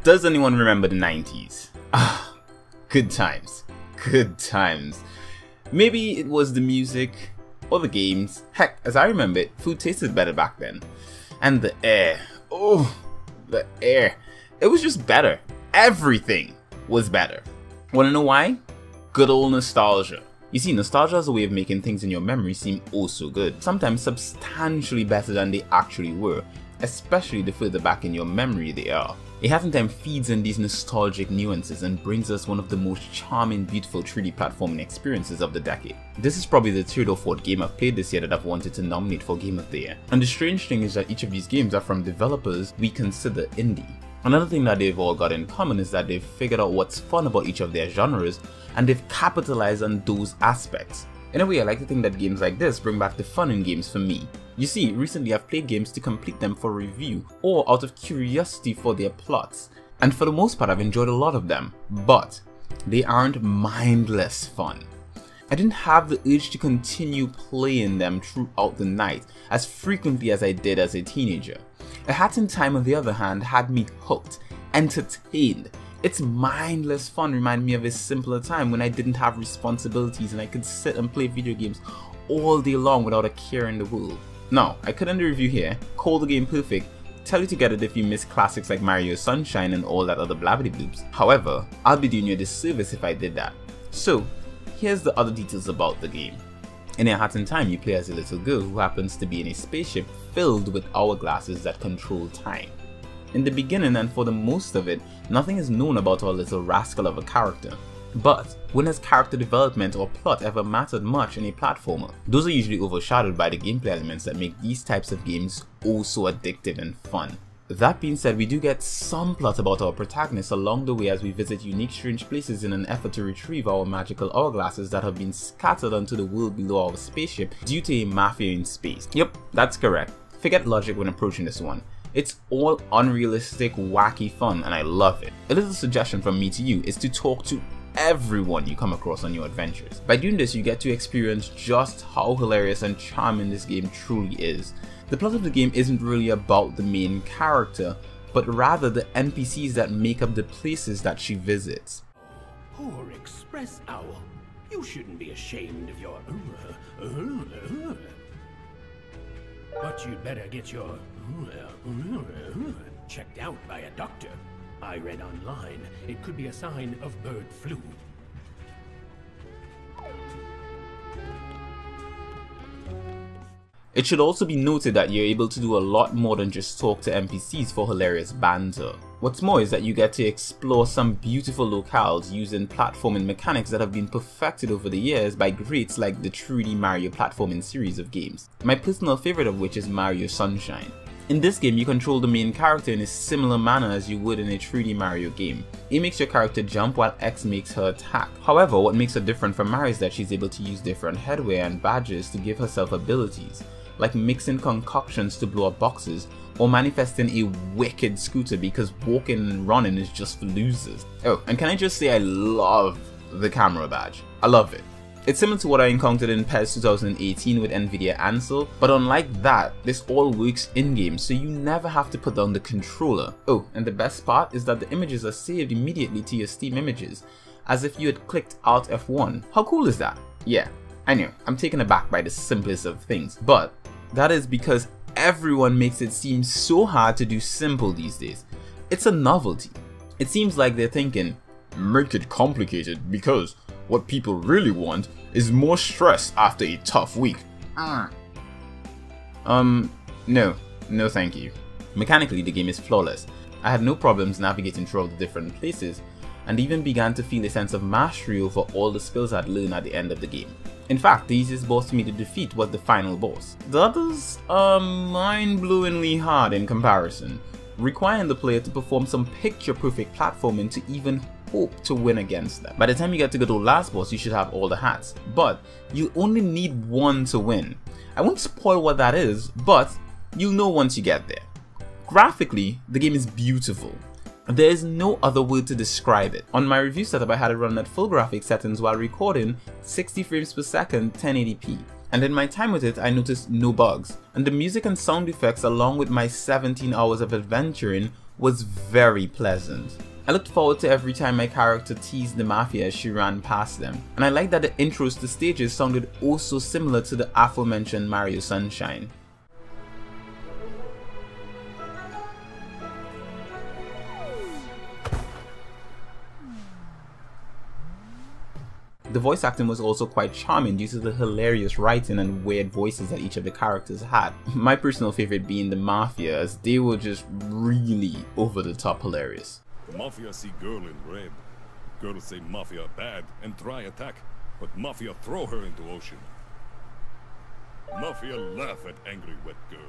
Does anyone remember the 90s? Ah, good times. Good times. Maybe it was the music or the games. Heck, as I remember it, food tasted better back then. And the air. Oh, the air. It was just better. Everything was better. Wanna know why? Good old nostalgia. You see, nostalgia is a way of making things in your memory seem oh so good, sometimes substantially better than they actually were, especially the further back in your memory they are. A Hat in Time feeds in these nostalgic nuances and brings us one of the most charming, beautiful 3D platforming experiences of the decade. This is probably the third or fourth game I've played this year that I've wanted to nominate for Game of the Year. And the strange thing is that each of these games are from developers we consider indie. Another thing that they've all got in common is that they've figured out what's fun about each of their genres, and they've capitalized on those aspects. In a way, I like to think that games like this bring back the fun in games for me. You see, recently I've played games to complete them for review, or out of curiosity for their plots, and for the most part I've enjoyed a lot of them, but they aren't mindless fun. I didn't have the urge to continue playing them throughout the night as frequently as I did as a teenager. A Hat in Time, on the other hand, had me hooked, entertained. Its mindless fun reminded me of a simpler time when I didn't have responsibilities and I could sit and play video games all day long without a care in the world. Now, I could end the review here, call the game perfect, tell you to get it if you miss classics like Mario Sunshine and all that other blabbity bloobs. However, I'll be doing you a disservice if I did that. So, here's the other details about the game. In A Hat in Time, you play as a little girl who happens to be in a spaceship filled with hourglasses that control time. In the beginning and for the most of it, nothing is known about our little rascal of a character. But when has character development or plot ever mattered much in a platformer? Those are usually overshadowed by the gameplay elements that make these types of games oh so addictive and fun. That being said, we do get some plot about our protagonist along the way as we visit unique strange places in an effort to retrieve our magical hourglasses that have been scattered onto the world below our spaceship due to a mafia in space. Yep, that's correct. Forget logic when approaching this one. It's all unrealistic, wacky fun, and I love it. A little suggestion from me to you is to talk to everyone you come across on your adventures. By doing this, you get to experience just how hilarious and charming this game truly is. The plot of the game isn't really about the main character, but rather the NPCs that make up the places that she visits. Poor express owl. You shouldn't be ashamed of your... But you'd better get your... checked out by a doctor. I read online it could be a sign of bird flu. It should also be noted that you're able to do a lot more than just talk to NPCs for hilarious banter. What's more is that you get to explore some beautiful locales using platforming mechanics that have been perfected over the years by greats like the 3D Mario platforming series of games, my personal favorite of which is Mario Sunshine. In this game, you control the main character in a similar manner as you would in a 3D Mario game. A makes your character jump while X makes her attack. However, what makes her different from Mario is that she's able to use different headwear and badges to give herself abilities, like mixing concoctions to blow up boxes, or manifesting a wicked scooter because walking and running is just for losers. Oh, and can I just say I love the camera badge. I love it. It's similar to what I encountered in PES 2018 with Nvidia Ansel, but unlike that, this all works in-game, so you never have to put down the controller. Oh, and the best part is that the images are saved immediately to your Steam images, as if you had clicked Alt F1. How cool is that? Yeah, I know, I'm taken aback by the simplest of things, but that is because everyone makes it seem so hard to do simple these days. It's a novelty. It seems like they're thinking, make it complicated because what people really want is more stress after a tough week. No thank you. Mechanically, the game is flawless. I had no problems navigating through all the different places, and even began to feel a sense of mastery over all the skills I'd learned at the end of the game. In fact, the easiest boss for me to defeat was the final boss. The others are mind-blowingly hard in comparison, requiring the player to perform some picture-perfect platforming to even hope to win against them. By the time you get to the last boss, you should have all the hats, but you only need one to win. I won't spoil what that is, but you'll know once you get there. Graphically, the game is beautiful. There is no other word to describe it. On my review setup, I had it run at full graphics settings while recording 60 frames per second 1080p. And in my time with it, I noticed no bugs. And the music and sound effects along with my 17 hours of adventuring was very pleasant. I looked forward to every time my character teased the Mafia as she ran past them, and I liked that the intros to stages sounded oh so similar to the aforementioned Mario Sunshine. The voice acting was also quite charming due to the hilarious writing and weird voices that each of the characters had. My personal favorite being the Mafia, as they were just really over the top hilarious. Mafia see girl in red. Girls say Mafia bad and try attack, but Mafia throw her into ocean. Mafia laugh at angry wet girl.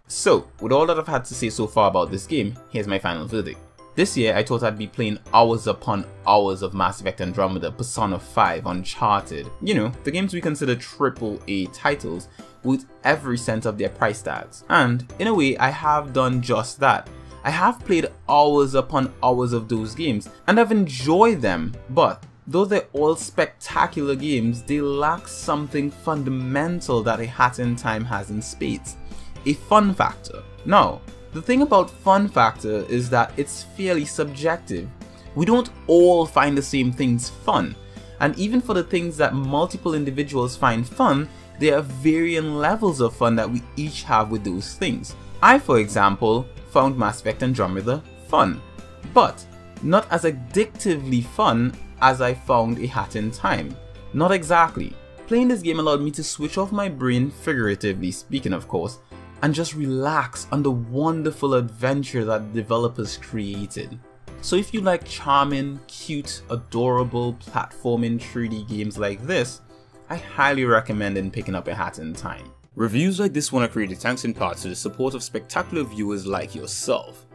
So, with all that I've had to say so far about this game, here's my final verdict. This year, I thought I'd be playing hours upon hours of Mass Effect Andromeda, Persona 5, Uncharted, you know, the games we consider AAA titles with every cent of their price tags. And, in a way, I have done just that. I have played hours upon hours of those games, and I've enjoyed them, but though they're all spectacular games, they lack something fundamental that a Hat in Time has in spades: a fun factor. Now, the thing about fun factor is that it's fairly subjective. We don't all find the same things fun, and even for the things that multiple individuals find fun, there are varying levels of fun that we each have with those things. I, for example, found Mass Effect Andromeda fun, but not as addictively fun as I found A Hat in Time. Not exactly. Playing this game allowed me to switch off my brain, figuratively speaking of course, and just relax on the wonderful adventure that the developers created. So if you like charming, cute, adorable, platforming 3D games like this, I highly recommend picking up A Hat in Time. Reviews like this one are created thanks in part to the support of spectacular viewers like yourself.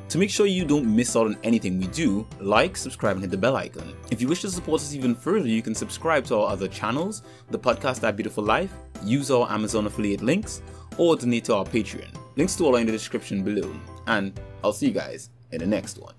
To make sure you don't miss out on anything we do, like, subscribe and hit the bell icon. If you wish to support us even further, you can subscribe to our other channels, the podcast That Beautiful Life, use our Amazon affiliate links, or donate to our Patreon. Links to all are in the description below, and I'll see you guys in the next one.